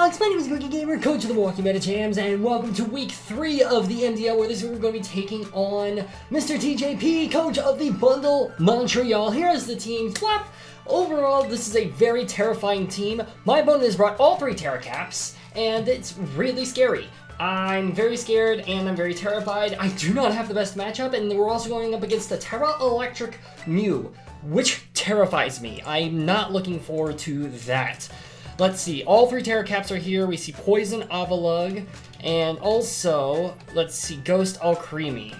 Homedawgs, my name is Gokey Gamer, coach of the Milwaukee Medichams, and welcome to week 3 of the MDL, where this week we're going to be taking on Mr. TJP, coach of the Bundle Montreal. Here is the team. Flap! Overall, this is a very terrifying team. My opponent has brought all 3 Terra Caps, and it's really scary. I'm very scared and I'm very terrified. I do not have the best matchup, and we're also going up against the Terra Electric Mew, which terrifies me. I'm not looking forward to that. Let's see, all 3 Terra Caps are here. We see Poison Avalugg, and also, let's see, Ghost Alcremie.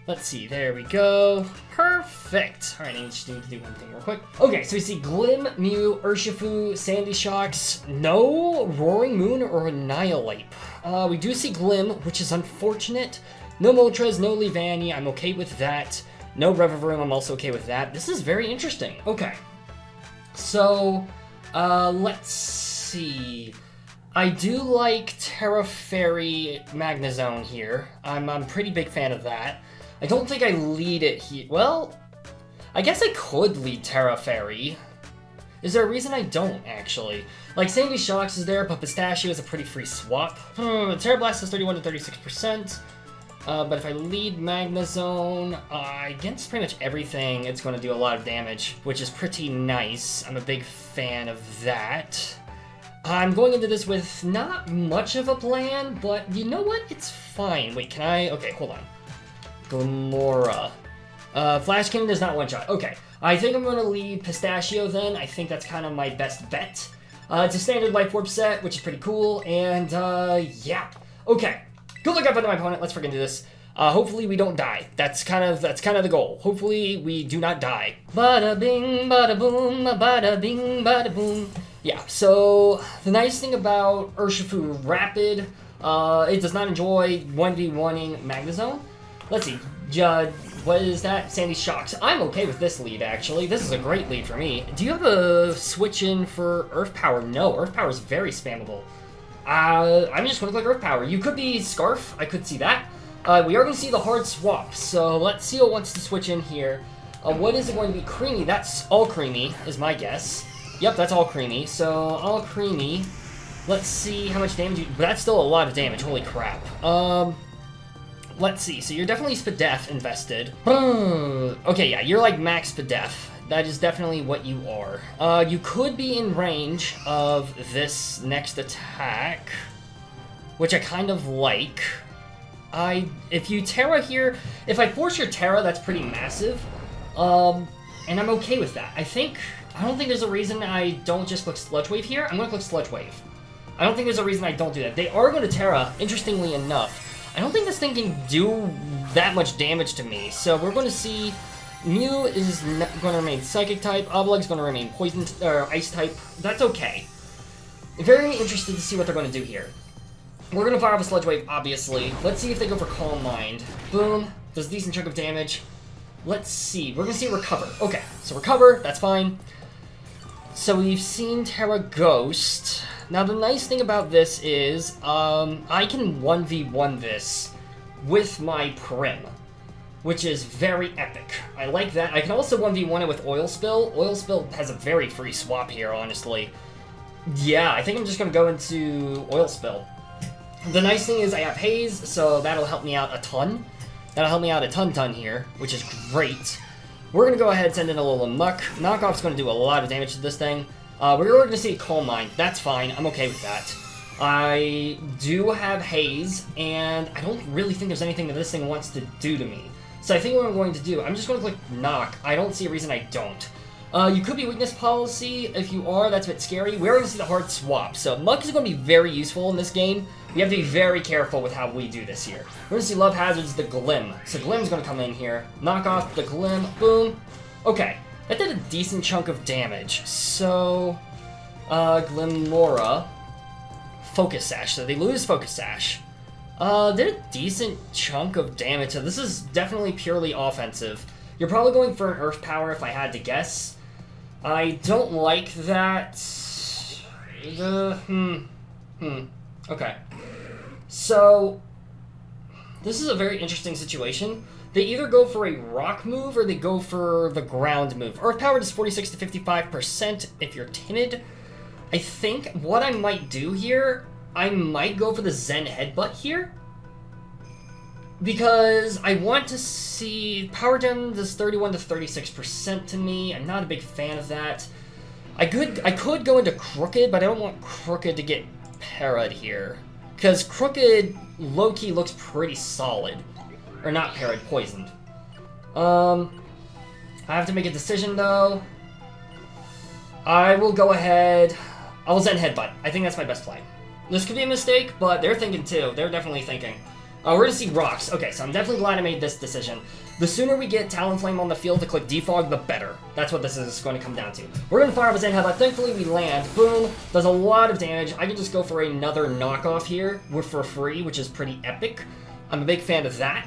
Let's see, there we go. Perfect. All right, I just need to do one thing real quick. Okay, so we see Glim, Mew, Urshifu, Sandy Shocks, no Roaring Moon or Annihilate. We do see Glim, which is unfortunate. No Moltres, no Leavanny, I'm okay with that. No Revavroom, I'm also okay with that. This is very interesting. Okay, so let's see. I do like Terra Fairy MAGNEZONE here. I'm a pretty big fan of that. I don't think I lead it here. Well, I guess I could lead Terra Fairy. Is there a reason I don't, actually? Like, Sandy Shocks is there, but Pistachio is a pretty free swap. Terra Blast is 31 to 36%. But if I lead MAGNEZONE, against pretty much everything, it's going to do a lot of damage, which is pretty nice. I'm a big fan of that. I'm going into this with not much of a plan, but you know what? It's fine. Wait, can I? Okay, hold on. Glamora. Flash King does not one-shot. Okay, I think I'm going to lead Pistachio then. I think that's kind of my best bet. It's a standard Life Orb set, which is pretty cool, and yeah. Okay, good luck up into my opponent. Let's freaking do this. Hopefully we don't die. That's kind of the goal. Hopefully we do not die. Bada bing, bada boom, bada bing, bada boom. Yeah, so the nice thing about Urshifu Rapid, it does not enjoy 1v1ing MAGNEZONE. Let's see, what is that? Sandy Shocks. I'm okay with this lead, actually. This is a great lead for me. Do you have a switch in for Earth Power? No, Earth Power is very spammable. I'm just going to click Earth Power. You could be Scarf. I could see that. We are going to see the hard swap, so let's see what wants to switch in here. What is it going to be? Creamy. That's all Creamy, is my guess. Yep, that's all Creamy. So, all Creamy. Let's see how much damage you... That's still a lot of damage. Holy crap. Let's see. So, you're definitely Spadef invested. Okay, yeah, you're like max Spadef. That is definitely what you are. You could be in range of this next attack, which I kind of like. If you Terra here, if I force your Terra, that's pretty massive. And I'm okay with that. I don't think there's a reason I don't just click Sludge Wave here. I'm going to click Sludge Wave. I don't think there's a reason I don't do that. They are going to Terra, interestingly enough. I don't think this thing can do that much damage to me. So we're going to see Mew is going to remain Psychic type. Avalugg is going to remain Poison or Ice type. That's okay. Very interested to see what they're going to do here. We're going to fire off a Sludge Wave, obviously. Let's see if they go for Calm Mind. Boom. Does a decent chunk of damage. Let's see. We're going to see Recover. Okay, so Recover. That's fine. So we've seen Terra Ghost. Now the nice thing about this is I can 1v1 this with my Prim, which is very epic. I like that. I can also 1v1 it with Oil Spill. Oil Spill has a very free swap here, honestly. Yeah, I think I'm just going to go into Oil Spill. The nice thing is I have Haze, so that'll help me out a ton. That'll help me out a ton here, which is great. We're going to go ahead and send in a little Muck. Knockoff's going to do a lot of damage to this thing. We're going to see Calm Mind. That's fine. I'm okay with that. I do have Haze, and I don't really think there's anything that this thing wants to do to me. So I think what I'm going to do, I'm just going to click Knock. I don't see a reason I don't. You could be Weakness Policy. If you are, that's a bit scary. We're going to see the hard swap. So Muck is going to be very useful in this game. We have to be very careful with how we do this here. We're going to see Love Hazard's the Glim. So Glim's going to come in here. Knock off the Glim. Boom. Okay. That did a decent chunk of damage. So, Glimora. Focus Sash. So they lose Focus Sash. Did a decent chunk of damage. So this is definitely purely offensive. You're probably going for an Earth Power if I had to guess. I don't like that. Okay. So, this is a very interesting situation. They either go for a rock move or they go for the ground move. Earth Power does 46 to 55% if you're timid. I think what I might do here, I might go for the Zen Headbutt here. Because I want to see... Power Gem does 31 to 36% to me. I'm not a big fan of that. I could go into Crooked, but I don't want Crooked to get parried here. Because Crooked, low-key, looks pretty solid. Or not parried, poisoned. I have to make a decision, though. I will go ahead... I will Zen Headbutt. I think that's my best play. This could be a mistake, but they're thinking too. They're definitely thinking. We're going to see rocks. Okay, so I'm definitely glad I made this decision. The sooner we get Talonflame on the field to click Defog, the better. That's what this is going to come down to. We're going to fire up a Zen Headbutt. Thankfully, we land. Boom. Does a lot of damage. I can just go for another knockoff here for free, which is pretty epic. I'm a big fan of that.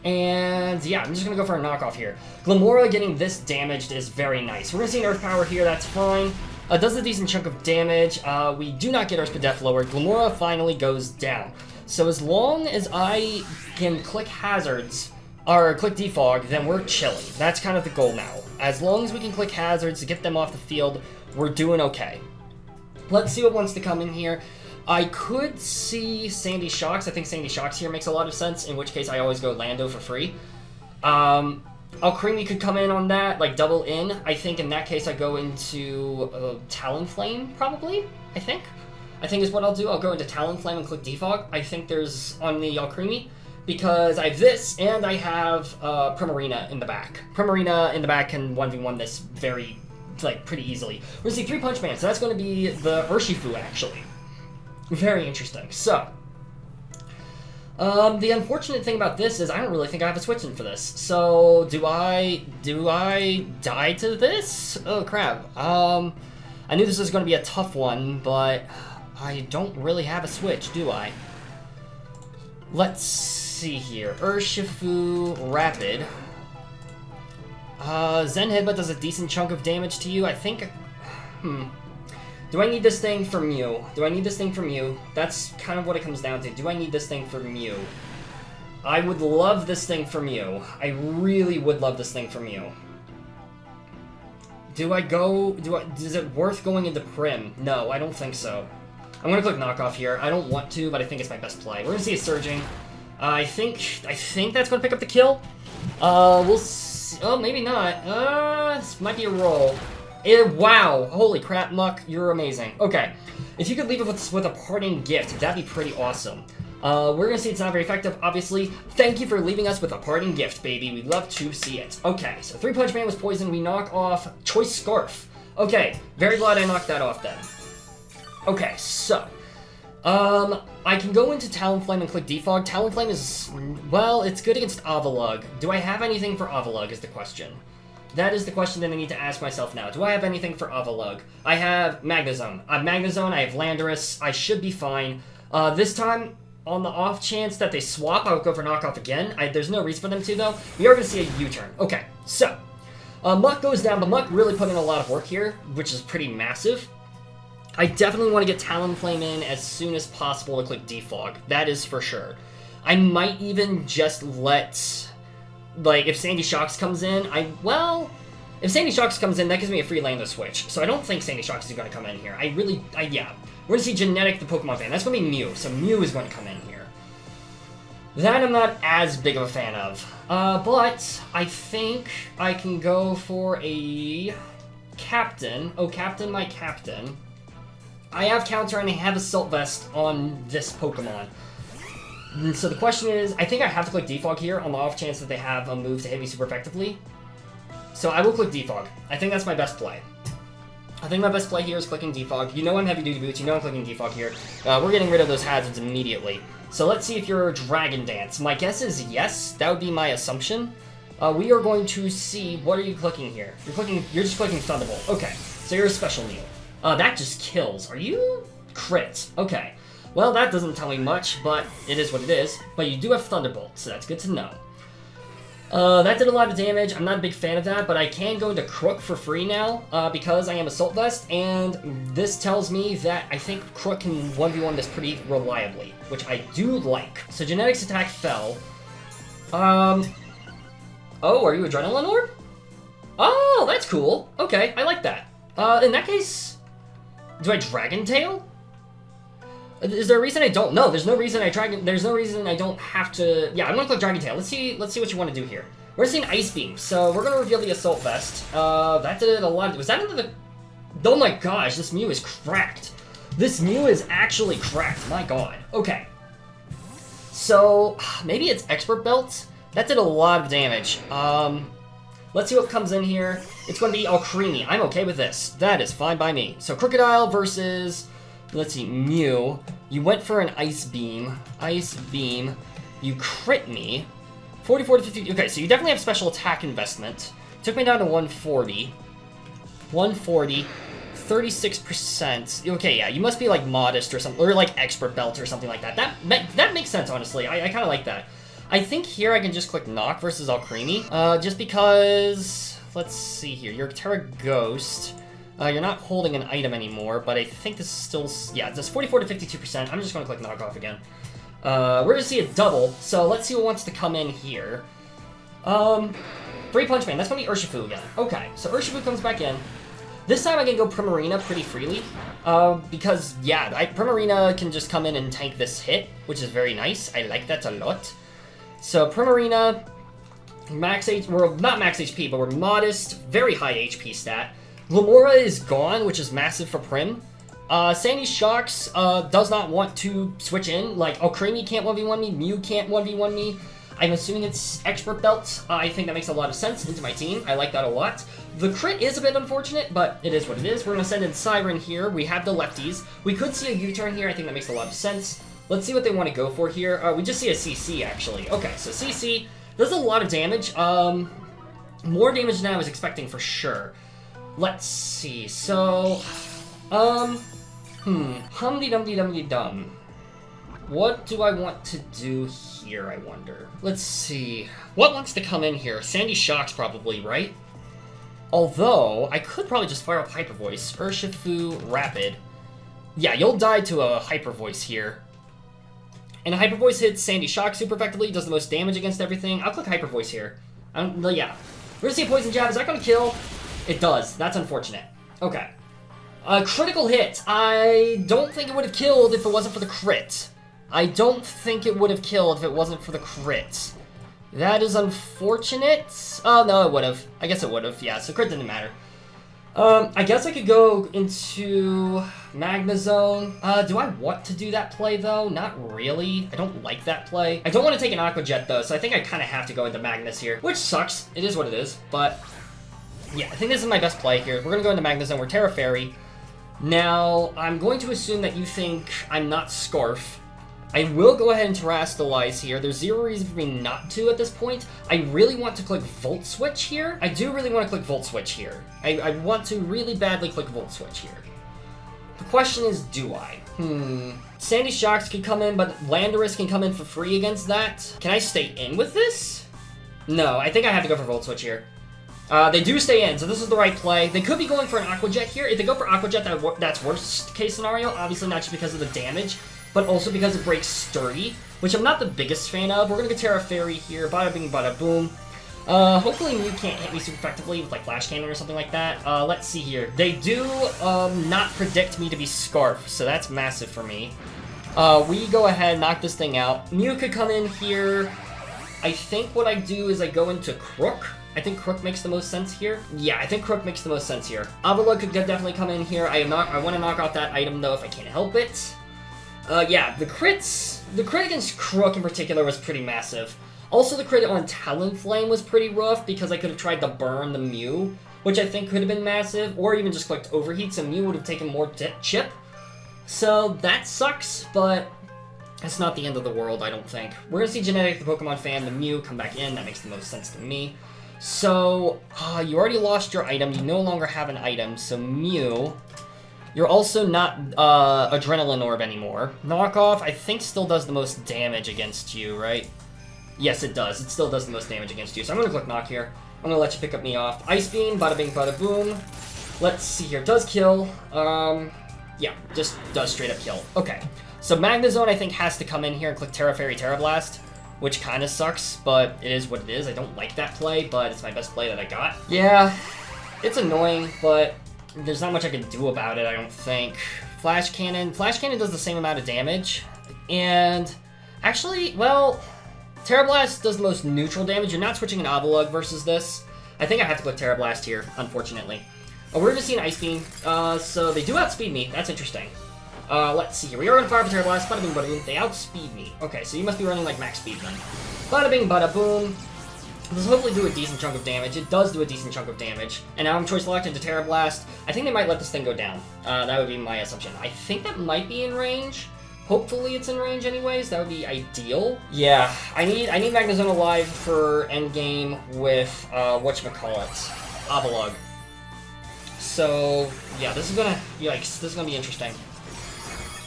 And yeah, I'm just going to go for a knockoff here. Glamora getting this damaged is very nice. We're going to see an Earth Power here. That's fine. Does a decent chunk of damage. We do not get Earth Def lowered. Glamora finally goes down. So as long as I can click hazards, or click defog, then we're chilling. That's kind of the goal now. As long as we can click hazards to get them off the field, we're doing okay. Let's see what wants to come in here. I could see Sandy Shocks. I think Sandy Shocks here makes a lot of sense, in which case I always go Lando for free. Alcremie could come in on that, like double in. I think in that case I go into Talonflame, probably, I think is what I'll do. I'll go into Talonflame and click Defog. I think there's on the Alcremie, because I have this, and I have Primarina in the back. Primarina in the back can 1v1 this very, pretty easily. We're going to see 3-Punch Man, so that's going to be the Urshifu, actually. Very interesting. So, the unfortunate thing about this is I don't really think I have a switch in for this. So, do I die to this? Oh, crap. I knew this was going to be a tough one, but I don't really have a switch, do I? Let's see here. Urshifu, Rapid. Zen Headbutt does a decent chunk of damage to you. I think... Do I need this thing for Mew? Do I need this thing for Mew? That's kind of what it comes down to. Do I need this thing for Mew? I would love this thing for Mew. I really would love this thing for Mew. Is it worth going into Prim? No, I don't think so. I'm gonna click Knockoff here. I don't want to, but I think it's my best play. We're gonna see a Surging. I think that's gonna pick up the kill. We'll see. Oh, maybe not. This might be a roll. Wow! Holy crap, Muck, you're amazing. Okay, if you could leave it with a parting gift, that'd be pretty awesome. We're gonna see it's not very effective, obviously. Thank you for leaving us with a parting gift, baby. We'd love to see it. Okay, so 3-Punch Man was poisoned. We knock off Choice Scarf. Okay, very glad I knocked that off then. Okay, so... I can go into Talonflame and click Defog. Talonflame is... well, it's good against Avalugg. Do I have anything for Avalugg is the question. That is the question that I need to ask myself now. Do I have anything for Avalugg? I have Magnezone. Magnezone, I have Landorus. I should be fine. This time, on the off chance that they swap, I will go for Knockoff again. There's no reason for them to, though. We are going to see a U-turn. Okay, so. Muck goes down, but Muck really put in a lot of work here, which is pretty massive. I definitely want to get Talonflame in as soon as possible to click Defog. That is for sure. I might even just let... if Sandy Shocks comes in, if Sandy Shocks comes in, that gives me a free Lando switch. So I don't think Sandy Shocks is going to come in here. Yeah. We're going to see Genetic, the Pokemon fan. That's going to be Mew, so Mew is going to come in here. That I'm not as big of a fan of. But I think I can go for a Captain. Oh, Captain, my Captain. I have Counter and I have Assault Vest on this Pokemon. So the question is, I think I have to click Defog here on the off chance that they have a move to hit me super effectively. So I will click Defog. I think that's my best play. I think my best play here is clicking Defog. You know I'm Heavy Duty Boots, you know I'm clicking Defog here. We're getting rid of those hazards immediately. So let's see if you're Dragon Dance. My guess is yes, that would be my assumption. We are going to see, what are you clicking here? You're just clicking Thunderbolt. Okay, so you're a special Mew. That just kills. Are you? Crit. Okay. Well, that doesn't tell me much, but it is what it is. But you do have Thunderbolt, so that's good to know. That did a lot of damage. I'm not a big fan of that, but I can go into Crook for free now, because I am Assault Vest, and this tells me that I think Crook can 1v1 this pretty reliably, which I do like. So Genetics attack fell. Oh, are you Adrenaline Orb? Oh, that's cool. Okay, I like that. In that case... Do I Dragon Tail? Is there a reason I don't? No, there's no reason there's no reason I don't have to. Yeah, I'm gonna click Dragon Tail. Let's see what you want to do here. We're seeing Ice Beam, so we're gonna reveal the Assault Vest. That did a lot. Was that into the? Oh my gosh, this Mew is cracked. This Mew is actually cracked. My god. Okay. So maybe it's Expert Belt. That did a lot of damage. Let's see what comes in here. It's going to be Alcremie. I'm okay with this. That is fine by me. So Crocodile versus, let's see, Mew. You went for an Ice Beam. Ice Beam. You crit me. 44 to 50. Okay, so you definitely have special attack investment. Took me down to 140. 140. 36%. Okay, yeah, you must be like Modest or something, or like Expert Belt or something like that. That makes sense, honestly. I kind of like that. I think here I can just click Knock versus Alcremie, just because, let's see here, you're Terra Ghost, you're not holding an item anymore, but I think this is still, yeah, this 44 to 52%, I'm just going to click Knock Off again. We're going to see a double, so let's see what wants to come in here. 3 Punch Man, that's going to be Urshifu again. Okay, so Urshifu comes back in. This time I can go Primarina pretty freely, because, yeah, Primarina can just come in and tank this hit, which is very nice. I like that a lot. So Primarina, max H, we're not max HP, but we're Modest, very high HP stat. Lamora is gone, which is massive for Prim. Sandy Shocks does not want to switch in. Like, Alcremie can't 1v1 me, Mew can't 1v1 me. I'm assuming it's Expert Belt. I think that makes a lot of sense into my team. I like that a lot. The crit is a bit unfortunate, but it is what it is. We're going to send in Siren here. We have the lefties. We could see a U-turn here. I think that makes a lot of sense. Let's see what they want to go for here. We just see a CC, actually. Okay, so CC does a lot of damage. More damage than I was expecting for sure. Let's see. So, Humdy-Dumdy-Dumdy-Dum. What do I want to do here, I wonder? Let's see. What wants to come in here? Sandy Shocks probably, right? Although, I could probably just fire up Hyper Voice. Urshifu, Rapid. Yeah, you'll die to a Hyper Voice here. And a Hyper Voice hits Sandy Shock super effectively, does the most damage against everything. I'll click Hyper Voice here. Yeah. We're gonna see a Poison Jab. Is that gonna kill? It does. That's unfortunate. Okay. Critical hit. I don't think it would have killed if it wasn't for the crit. I don't think it would have killed if it wasn't for the crit. That is unfortunate. Oh, no, it would have. I guess it would have. Yeah, so crit didn't matter. I guess I could go into MAGNEZONE. Do I want to do that play, though? Not really. I don't like that play. I don't want to take an Aqua Jet, though, so I think I kind of have to go into Magnus here, which sucks. It is what it is, but yeah, I think this is my best play here. We're going to go into MAGNEZONE. We're Terra Fairy. Now, I'm going to assume that you think I'm not Scarf. I will go ahead and Terrastalize here. There's zero reason for me not to at this point. I really want to click Volt Switch here. I do really want to click Volt Switch here. I want to really badly click Volt Switch here. The question is, do I? Sandy Shocks can come in, but Landorus can come in for free against that. Can I stay in with this? No, I think I have to go for Volt Switch here. They do stay in, so this is the right play. They could be going for an Aqua Jet here. If they go for Aqua Jet, that's worst case scenario. Obviously not just because of the damage, but also because it breaks Sturdy, which I'm not the biggest fan of. We're gonna get Terra Fairy here, bada bing, bada boom. Hopefully Mew can't hit me super effectively with like Flash Cannon or something like that. Let's see here. They do not predict me to be Scarf, so that's massive for me. We go ahead, knock this thing out. Mew could come in here. I think what I do is I go into Crook. I think Crook makes the most sense here. Yeah, I think Crook makes the most sense here. Avalugg could definitely come in here. I want to knock off that item though if I can't help it. Yeah, the crit against Crook in particular was pretty massive. Also, the crit on Talonflame was pretty rough because I could have tried to burn the Mew, which I think could have been massive, or even just clicked Overheat, so Mew would have taken more chip. So that sucks, but that's not the end of the world, I don't think. We're gonna see Genetic, the Pokemon fan, the Mew come back in. That makes the most sense to me. So, you already lost your item. You no longer have an item, so Mew. You're also not Adrenaline Orb anymore. Knockoff, I think, still does the most damage against you, right? Yes, it does. It still does the most damage against you. So I'm going to click Knock here. I'm going to let you pick up me off. Ice Beam, bada bing, bada boom. Let's see here. Does kill. Yeah, just does straight up kill. Okay. So MAGNEZONE, I think, has to come in here and click Terra Fairy, Terra Blast, which kind of sucks, but it is what it is. I don't like that play, but it's my best play that I got. Yeah, it's annoying, but there's not much I can do about it, I don't think. Flash Cannon does the same amount of damage, and actually, well, Terra Blast does the most neutral damage. You're not switching an Avalugg versus this. I think I have to click Terra Blast here, unfortunately. We're gonna see an Ice Beam, so they do outspeed me. That's interesting. Let's see here. We are gonna fire for Terra Blast. Bada bing, bada boom. They outspeed me. Okay, so you must be running like max speed then. Bada bing, bada boom. This will hopefully do a decent chunk of damage. It does do a decent chunk of damage. And now I'm choice locked into Terra Blast. I think they might let this thing go down. That would be my assumption. I think that might be in range. Hopefully it's in range anyways. That would be ideal. Yeah, I need MAGNEZONE alive for endgame with, whatchamacallit, Avalugg. So, yeah, this is gonna, yikes, this is gonna be interesting.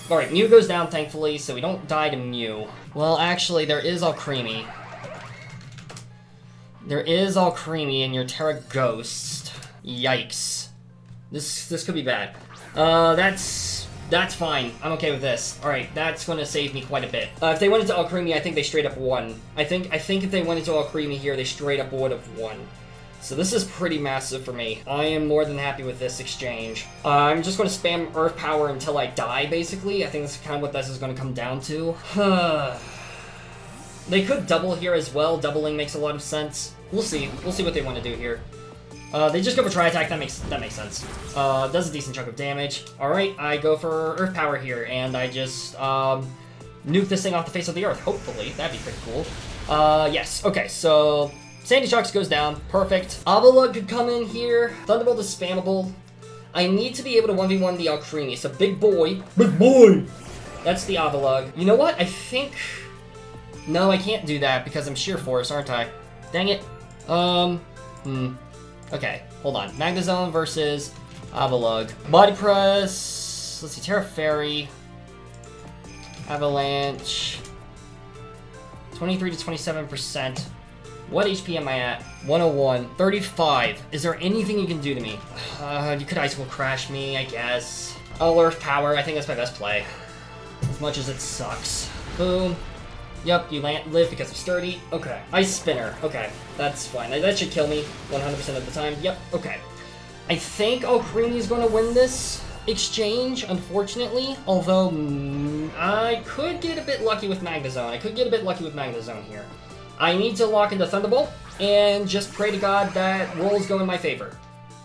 Alright, Mew goes down, thankfully, so we don't die to Mew. Well, actually, there is Alcremie. There is Alcremie in your Terra Ghost. Yikes. This could be bad. That's fine. I'm okay with this. Alright, that's gonna save me quite a bit. If they went into Alcremie, I think they straight up won. I think if they went into Alcremie here, they straight up would have won. So this is pretty massive for me. I am more than happy with this exchange. I'm just going to spam Earth Power until I die, basically. I think that's kind of what this is going to come down to. They could double here as well. Doubling makes a lot of sense. We'll see. We'll see what they want to do here. They just go for Tri-Attack. That makes sense. Does a decent chunk of damage. Alright, I go for Earth Power here, and I just nuke this thing off the face of the Earth, hopefully. That'd be pretty cool. Yes. Okay, so Sandy Shocks goes down. Perfect. Avalugg could come in here. Thunderbolt is spammable. I need to be able to 1v1 the Alcremie. So big boy. Big boy! That's the Avalugg. You know what? I think... No, I can't do that because I'm Sheer Force, aren't I? Dang it. Okay, hold on. MAGNEZONE versus Avalugg. Body Press. Let's see, Terra Fairy. Avalanche. 23 to 27%. What HP am I at? 101. 35. Is there anything you can do to me? You could Icicle Crash me, I guess. Oh, Earth Power. I think that's my best play. As much as it sucks. Boom. Yep, you live because of Sturdy. Okay. Ice Spinner. Okay, that's fine. That should kill me 100% of the time. Yep, okay. I think Alcremie is going to win this exchange, unfortunately. Although, I could get a bit lucky with MAGNEZONE. Here. I need to lock into Thunderbolt and just pray to God that rolls go in my favor.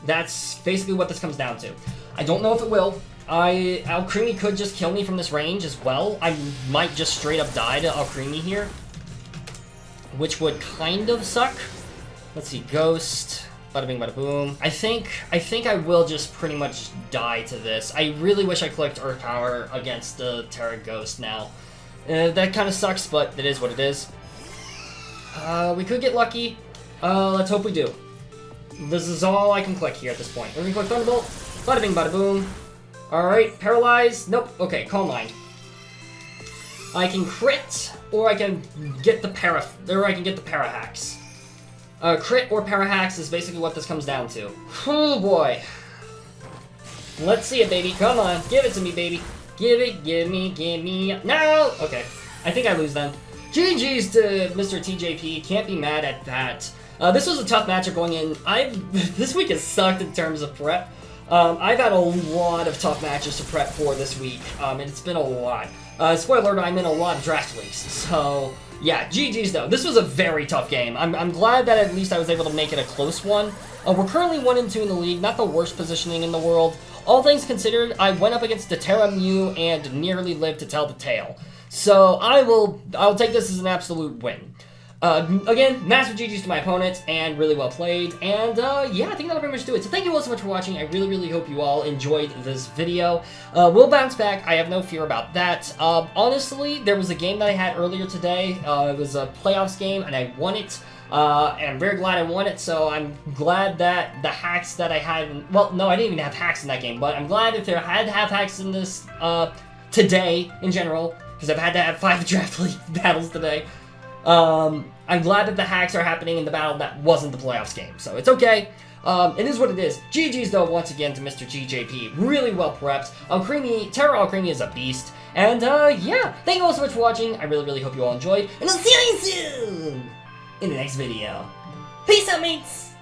That's basically what this comes down to. I don't know if it will. Alcremie could just kill me from this range as well. I might just straight up die to Alcremie here, which would kind of suck. Let's see, Ghost, bada bing, bada boom. I think I will just pretty much die to this. I really wish I clicked Earth Power against the Terra Ghost now. That kind of sucks, but it is what it is. We could get lucky. Let's hope we do. This is all I can click here at this point. We're gonna click Thunderbolt. Bada bing, bada boom. Alright, Paralyze. Nope. Okay, Calm Mind. I can crit, or I can get the Parahacks. Crit or Parahacks is basically what this comes down to. Oh boy. Let's see it, baby. Come on. Give it to me, baby. Give me. No! Okay. I think I lose then. GG's to Mr. TJP. Can't be mad at that. This was a tough matchup going in. This week has sucked in terms of prep. I've had a lot of tough matches to prep for this week, and it's been a lot. Spoiler alert, I'm in a lot of draft leagues, so yeah, GG's though. This was a very tough game. I'm glad that at least I was able to make it a close one. We're currently 1-2 in the league, not the worst positioning in the world. All things considered, I went up against the Terra Mew and nearly lived to tell the tale. So I'll take this as an absolute win. Again, massive GG's to my opponent, and really well played, and yeah, I think that'll pretty much do it. So thank you all so much for watching. I really hope you all enjoyed this video. We'll bounce back, I have no fear about that. Honestly, there was a game that I had earlier today. It was a playoffs game, and I won it. And I'm very glad I won it, so I'm glad that the hacks that I had, well, no, I didn't even have hacks in that game, but I'm glad if there had to have hacks in this, today, in general, because I've had to have 5 draft league battles today. I'm glad that the hacks are happening in the battle that wasn't the playoffs game, so it's okay. It is what it is. GG's though, once again, to Mr. GJP. Really well prepped. Terra Alcremie is a beast. And, yeah, thank you all so much for watching. I really hope you all enjoyed. And I'll see you soon in the next video. Peace out, mates!